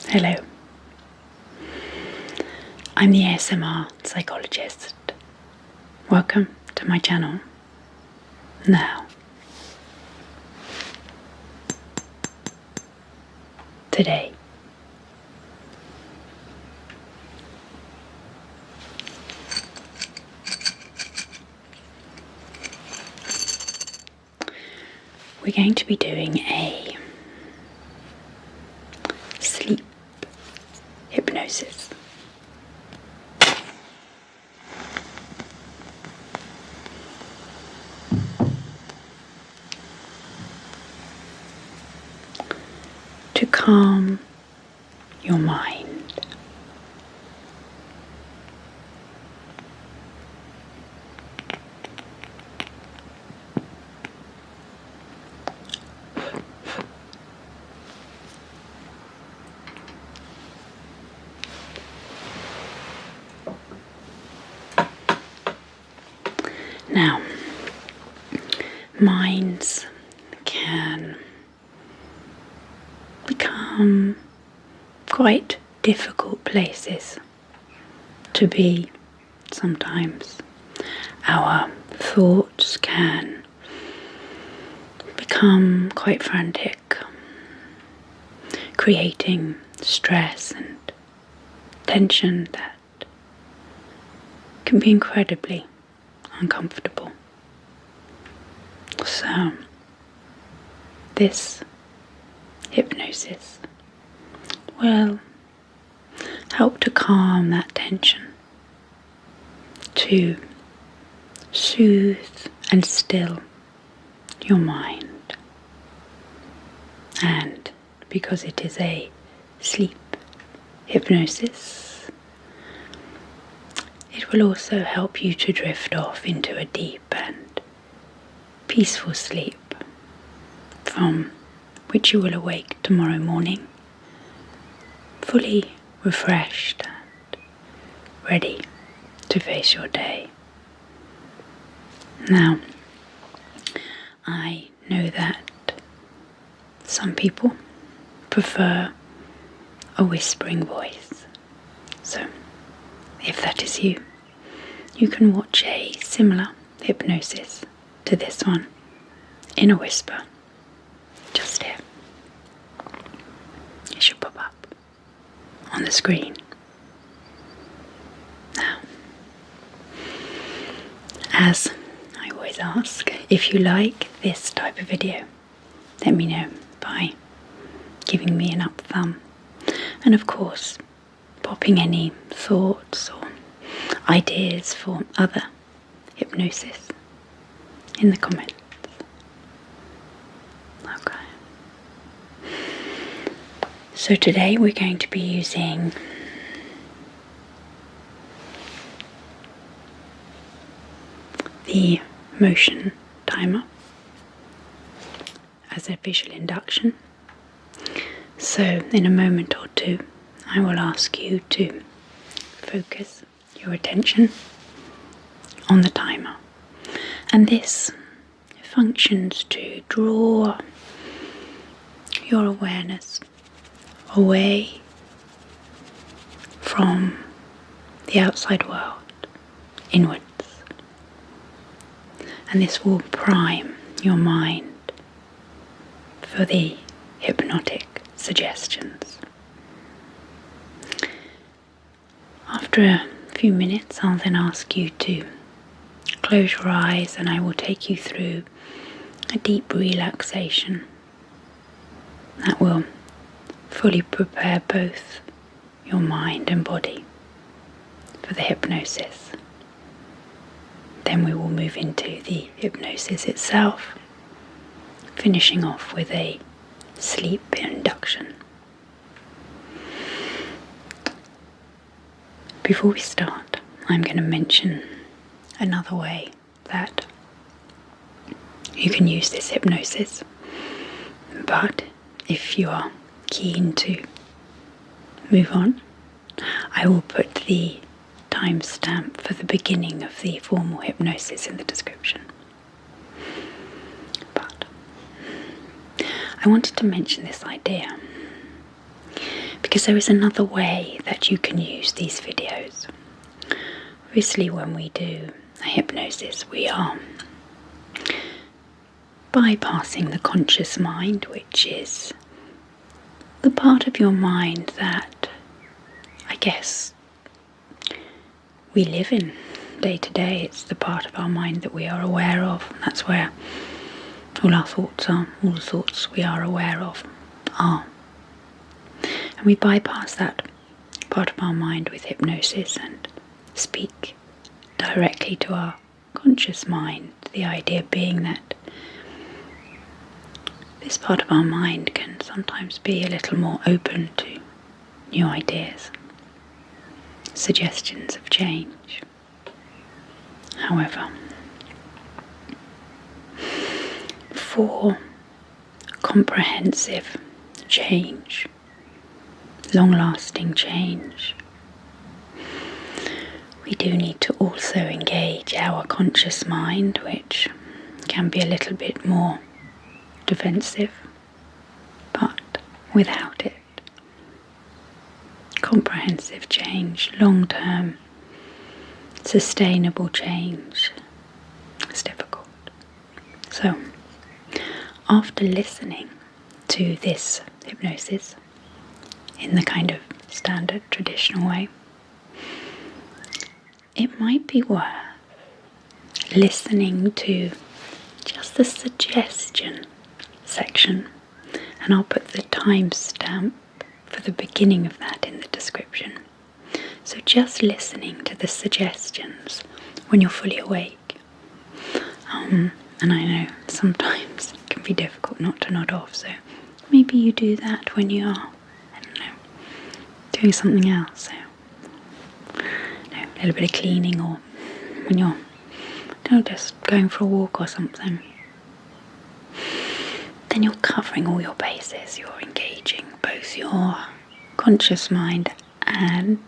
Hello, I'm the ASMR Psychologist. Welcome to my channel. Now, today, we're going to be doing a sleep hypnosis. To calm your mind. Now, minds can become quite difficult places to be sometimes. Our thoughts can become quite frantic, creating stress and tension that can be incredibly uncomfortable. So, this hypnosis will help to calm that tension, to soothe and still your mind. And because it is a sleep hypnosis, it will also help you to drift off into a deep and peaceful sleep from which you will awake tomorrow morning fully refreshed and ready to face your day. Now, I know that some people prefer a whispering voice, so if that is you, you can watch a similar hypnosis to this one in a whisper just here. It should pop up on the screen. Now, as I always ask, if you like this type of video, let me know by giving me an up thumb, and of course popping any thoughts or ideas for other hypnosis in the comments. Okay. So today we're going to be using the motion timer as a visual induction. So in a moment or two I will ask you to focus your attention on the timer, and this functions to draw your awareness away from the outside world, inwards, and this will prime your mind for the hypnotic suggestions. After a few minutes, I'll then ask you to close your eyes and I will take you through a deep relaxation that will fully prepare both your mind and body for the hypnosis. Then we will move into the hypnosis itself, finishing off with a sleep induction. Before we start, I'm going to mention another way that you can use this hypnosis, but if you are keen to move on, I will put the timestamp for the beginning of the formal hypnosis in the description. But I wanted to mention this idea because there is another way that you can use these videos. Obviously, when we do a hypnosis, we are bypassing the conscious mind, which is the part of your mind that I guess we live in day to day. It's the part of our mind that we are aware of. That's where all our thoughts are, all the thoughts we are aware of are. And we bypass that part of our mind with hypnosis and speak directly to our conscious mind. The idea being that this part of our mind can sometimes be a little more open to new ideas, suggestions of change. However, for comprehensive change, long-lasting change, we do need to also engage our conscious mind, which can be a little bit more defensive, but without it, comprehensive change, long-term, sustainable change is difficult. So, after listening to this hypnosis in the kind of standard traditional way, it might be worth listening to just the suggestion section, and I'll put the timestamp for the beginning of that in the description. So just listening to the suggestions when you're fully awake. And I know sometimes it can be difficult not to nod off, so maybe you do that when you are, I don't know, doing something else. So, a little bit of cleaning, or when you're just going for a walk or something. Then you're covering all your bases. You're engaging both your conscious mind and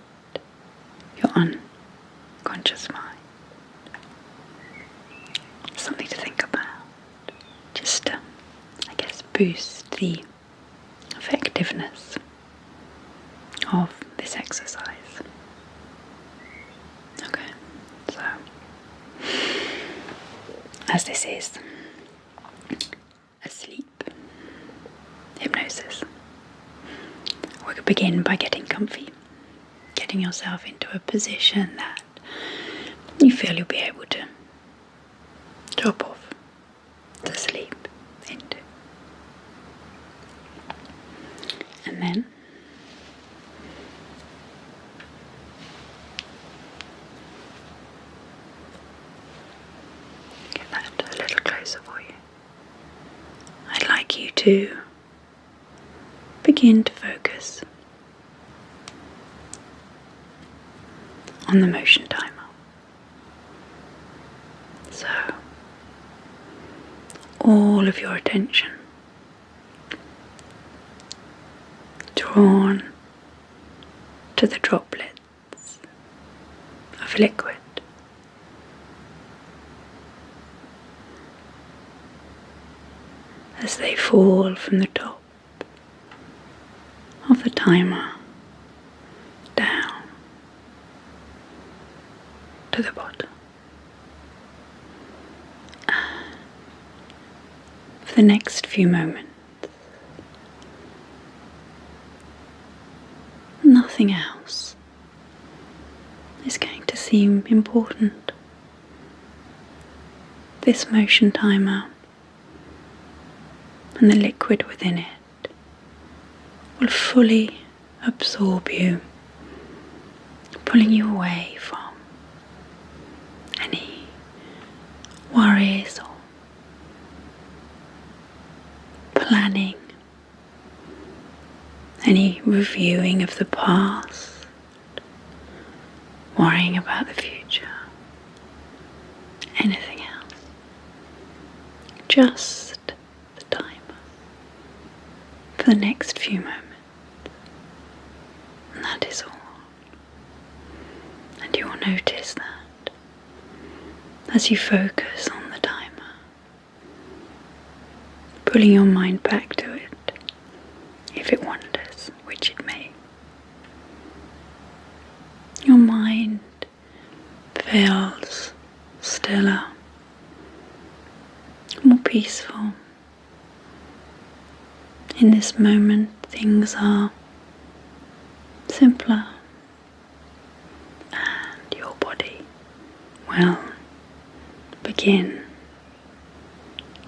your unconscious mind. Something to think about. Just to, I guess, boost the effectiveness of this exercise. Okay, so as this is a sleep hypnosis, we could begin by getting comfy, getting yourself into a position that you feel you'll be able to drop off to sleep into. And then get that a little closer for you. I'd like you to begin to focus on the motion timer. So, all of your attention drawn to the droplets of liquid as they fall from the top of the timer down to the bottom. For the next few moments, nothing else is going to seem important. This motion timer and the liquid within it will fully absorb you, pulling you away from any worries or planning, any reviewing of the past, worrying about the future, anything else. Just the timer for the next few moments. And that is all. And you will notice that as you focus on the timer, pulling your mind back to it, if it wanders, which it may. feels stiller, more peaceful. In this moment, things are simpler, and your body will begin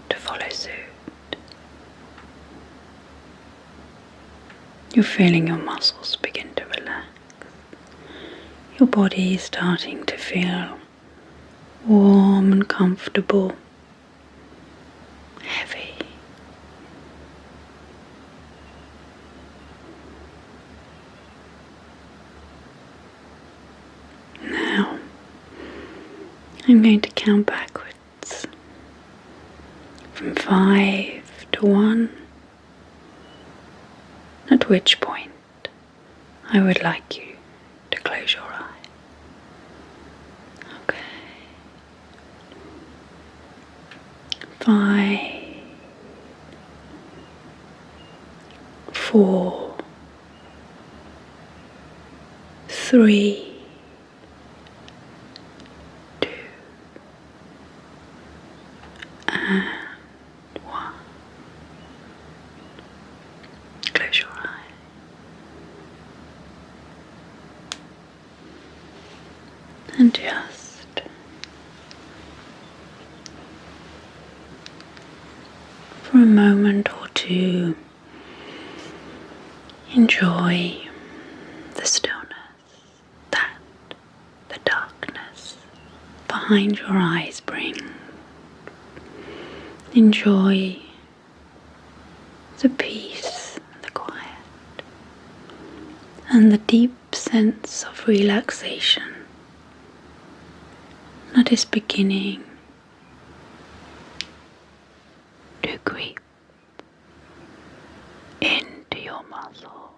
to follow suit. You're feeling your muscles begin to relax. Your body is starting to feel warm and comfortable, heavy. Now, I'm going to count backwards from 5 to 1, at which point I would like you to close your eye. Okay. 5, 4, 3, 2, and 1. Close your eye. And just for a moment or two, enjoy the stillness that the darkness behind your eyes brings. Enjoy the peace, the quiet, and the deep sense of relaxation that is beginning to creep into your muscles.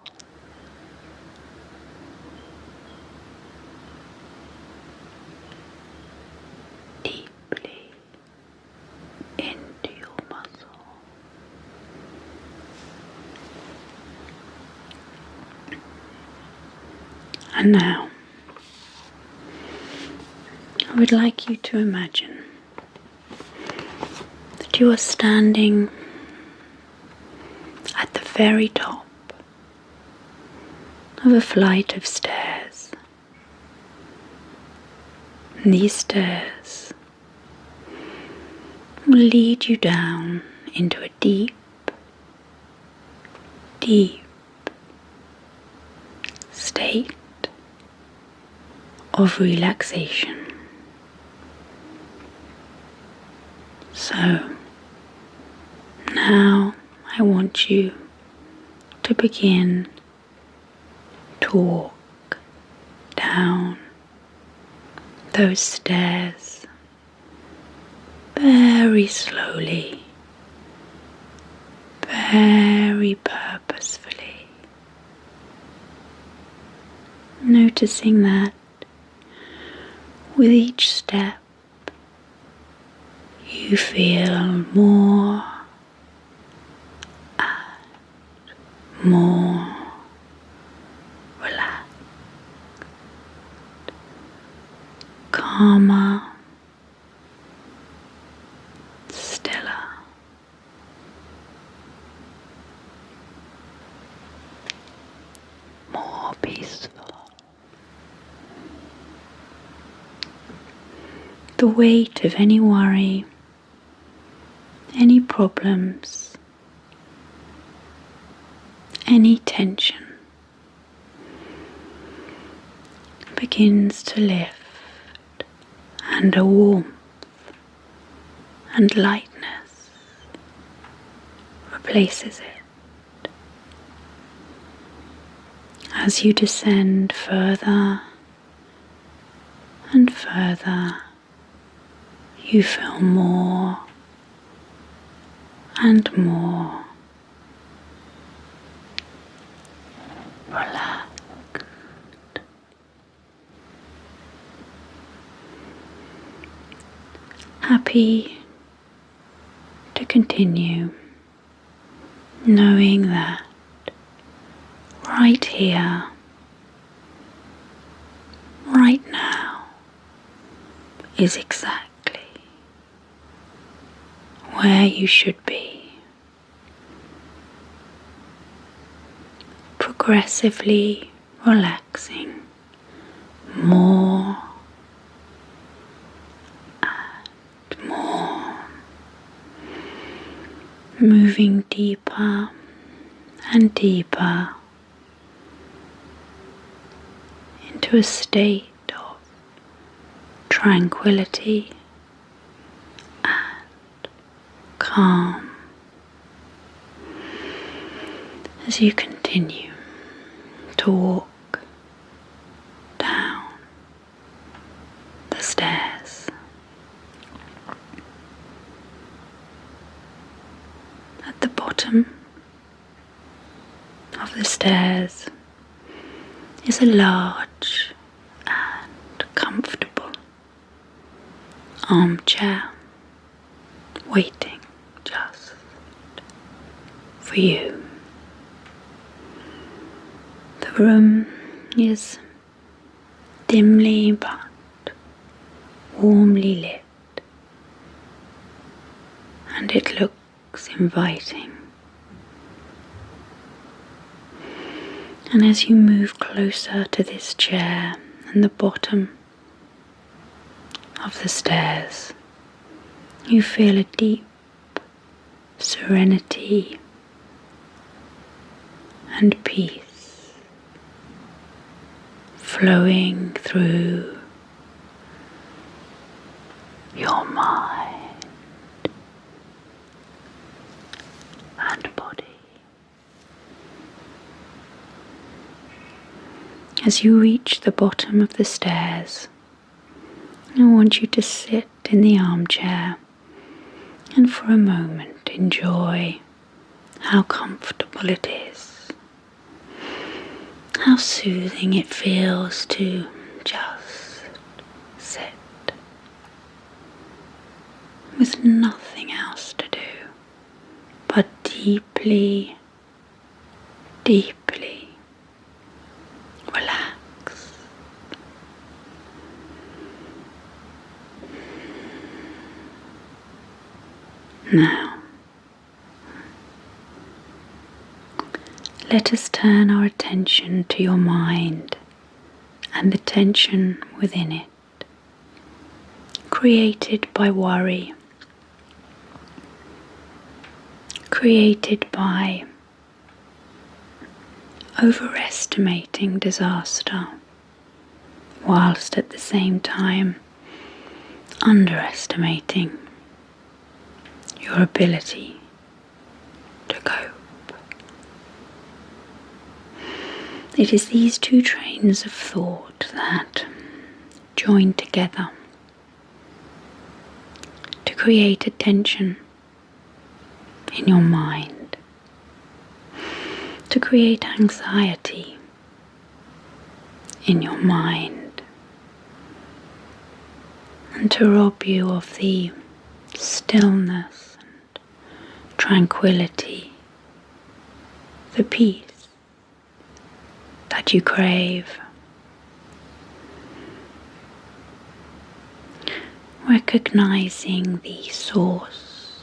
Deeply into your muscles. And now, I would like you to imagine that you are standing at the very top of a flight of stairs. And these stairs will lead you down into a deep, deep state of relaxation. So now I want you to begin to walk down those stairs very slowly, very purposefully, noticing that with each step you feel more and more relaxed, calmer, stiller, more peaceful. The weight of any worry, any problems, any tension begins to lift, and a warmth and lightness replaces it. As you descend further and further, you feel more and more relaxed. Happy to continue, knowing that right here, right now, is exactly where you should be, progressively relaxing more and more, moving deeper and deeper into a state of tranquility and calm as you continue to walk down the stairs. At the bottom of the stairs is a large and comfortable armchair waiting just for you. The room is dimly but warmly lit, and it looks inviting. And as you move closer to this chair and the bottom of the stairs, you feel a deep serenity and peace flowing through your mind and body. As you reach the bottom of the stairs, I want you to sit in the armchair and for a moment enjoy how comfortable it is, how soothing it feels to just sit with nothing else to do but deeply, deeply relax. Now, let us turn our attention to your mind and the tension within it, created by worry, created by overestimating disaster, whilst at the same time underestimating your ability to cope. It is these two trains of thought that join together to create a tension in your mind, to create anxiety in your mind, and to rob you of the stillness and tranquility, the peace that you crave. Recognizing the source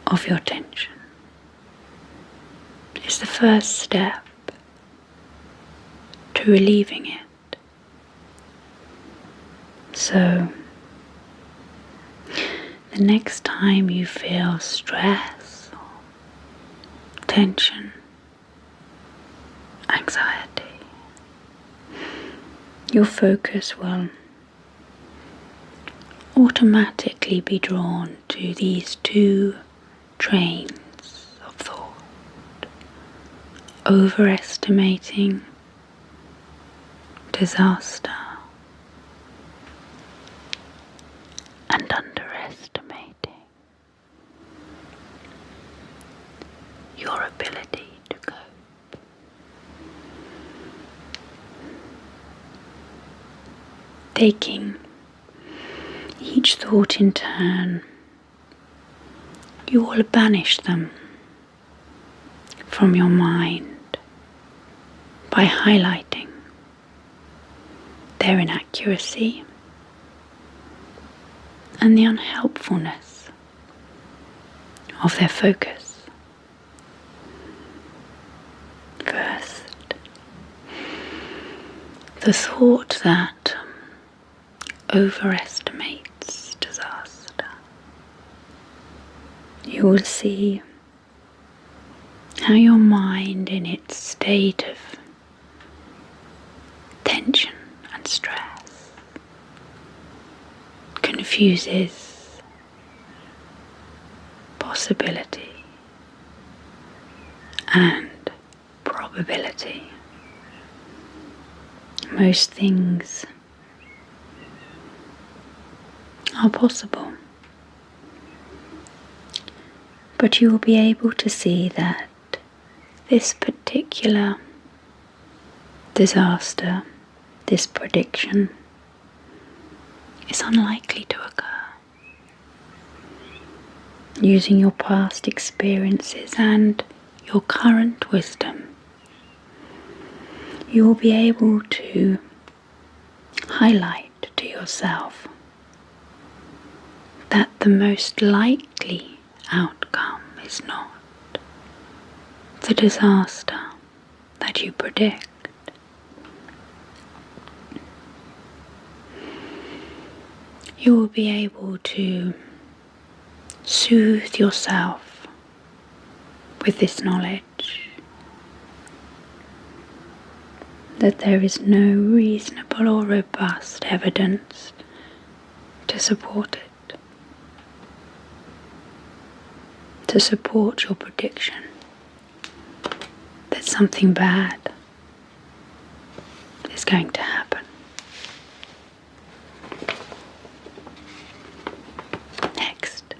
of your tension is the first step to relieving it. So, the next time you feel stress or tension, anxiety, your focus will automatically be drawn to these two trains of thought, overestimating disaster and underestimating your ability to cope. Taking each thought in turn, you will banish them from your mind by highlighting their inaccuracy, and the unhelpfulness of their focus. First, the thought that overestimates disaster. You will see how your mind, in its state of tension and stress, confuses possibility and probability. Most things are possible, but you will be able to see that this particular disaster, this prediction, is unlikely to occur. Using your past experiences and your current wisdom, you will be able to highlight to yourself that the most likely outcome is not the disaster that you predict. You will be able to soothe yourself with this knowledge that there is no reasonable or robust evidence to support it, to support your prediction that something bad is going to happen. Next,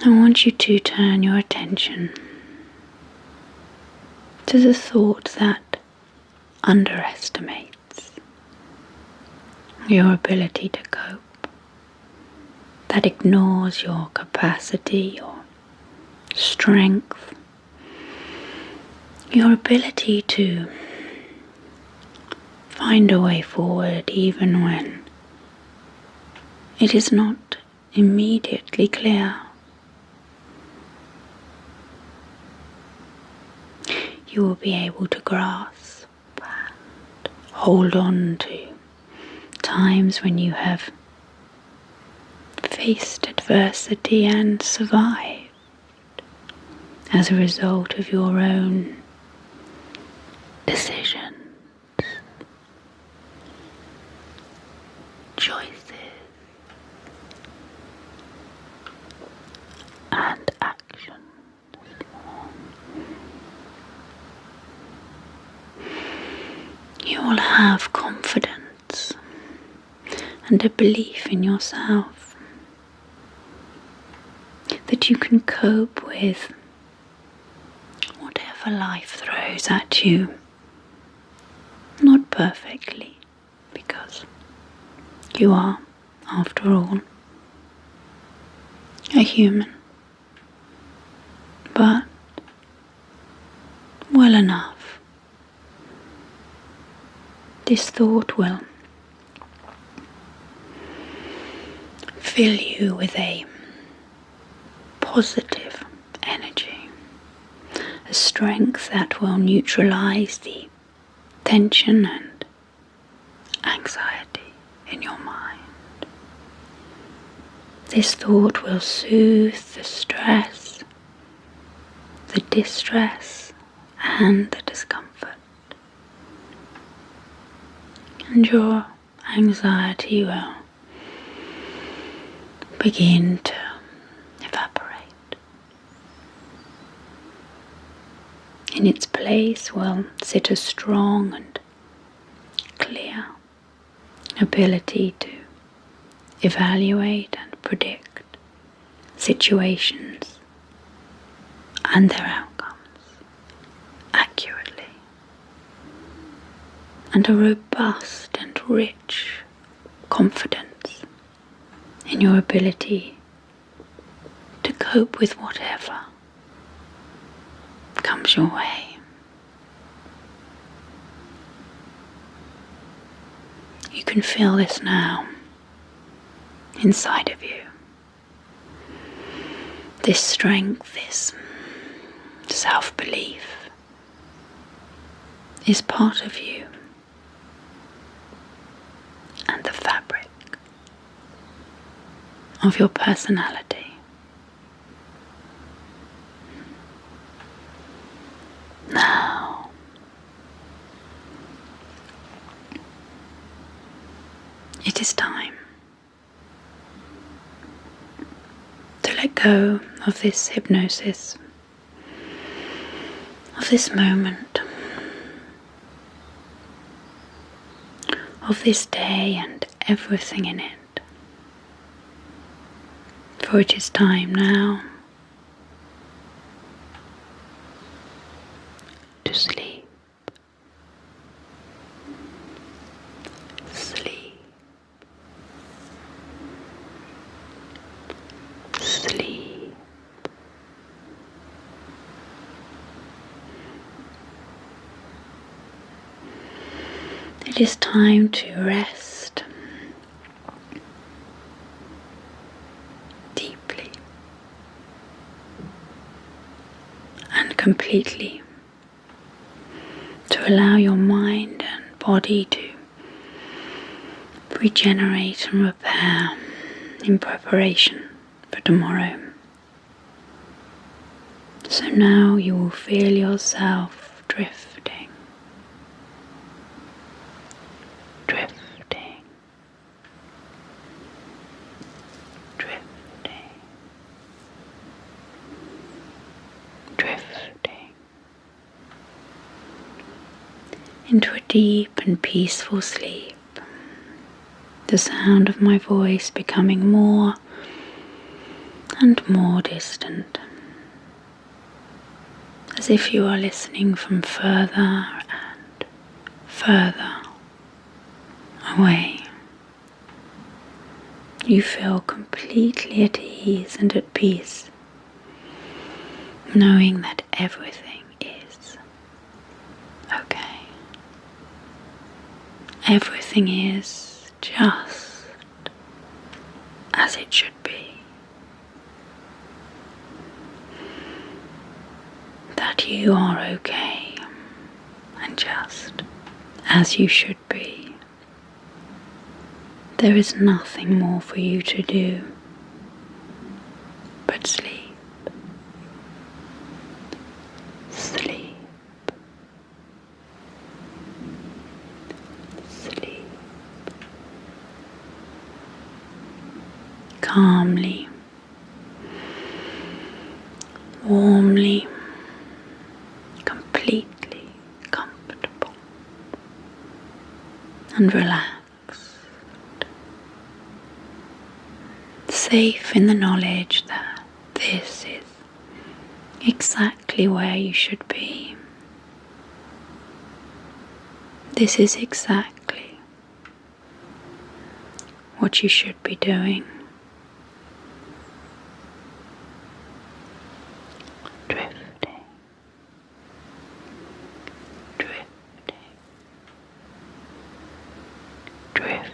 I want you to turn your attention to the thought that underestimates your ability to cope, that ignores your capacity, your strength, your ability to find a way forward even when it is not immediately clear. You will be able to grasp and hold on to times when you have faced adversity and survived as a result of your own decisions, choices, and actions. You will have confidence and a belief in yourself that you can cope with whatever life throws at you. Not perfectly, because you are, after all, a human, but well enough. This thought will fill you with a positive energy, a strength that will neutralize the tension and anxiety in your mind. This thought will soothe the stress, the distress, and the discomfort. And your anxiety will begin to evaporate. In its place will sit a strong and clear ability to evaluate and predict situations and their outcomes accurately, and a robust and rich confidence in your ability to cope with whatever comes your way. You can feel this now inside of you. This strength, this self-belief is part of you and the fabric of your personality. Now, it is time to let go of this hypnosis, of this moment, of this day and everything in it. For it is time now to sleep. Sleep. Sleep. It is time to rest deeply and completely, to allow your mind and body to regenerate and repair in preparation for tomorrow. So now you will feel yourself drifting, drifting, drifting, drifting into a deep and peaceful sleep. The sound of my voice becoming more and more distant, as if you are listening from further and further away. You feel completely at ease and at peace, knowing that everything is okay. Everything is just as it should be. That you are okay and just as you should be. There is nothing more for you to do but sleep. Sleep. Sleep. Calmly, warmly, completely comfortable and relaxed, safe in the knowledge that this is exactly where you should be. This is exactly what you should be doing. Drifting, drifting, drifting.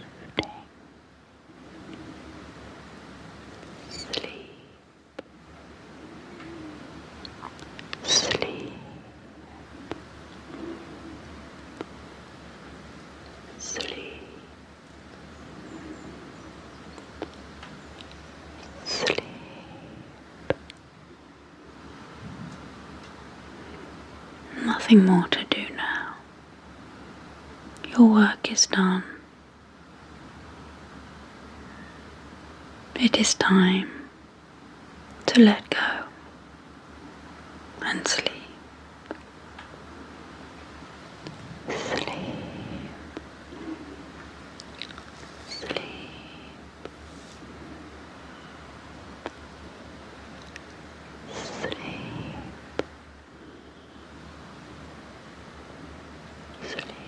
Sleep, sleep, sleep, sleep. Nothing more to do now. Your work is done. It is time to let go and sleep. Sleep. Sleep. Sleep. Sleep.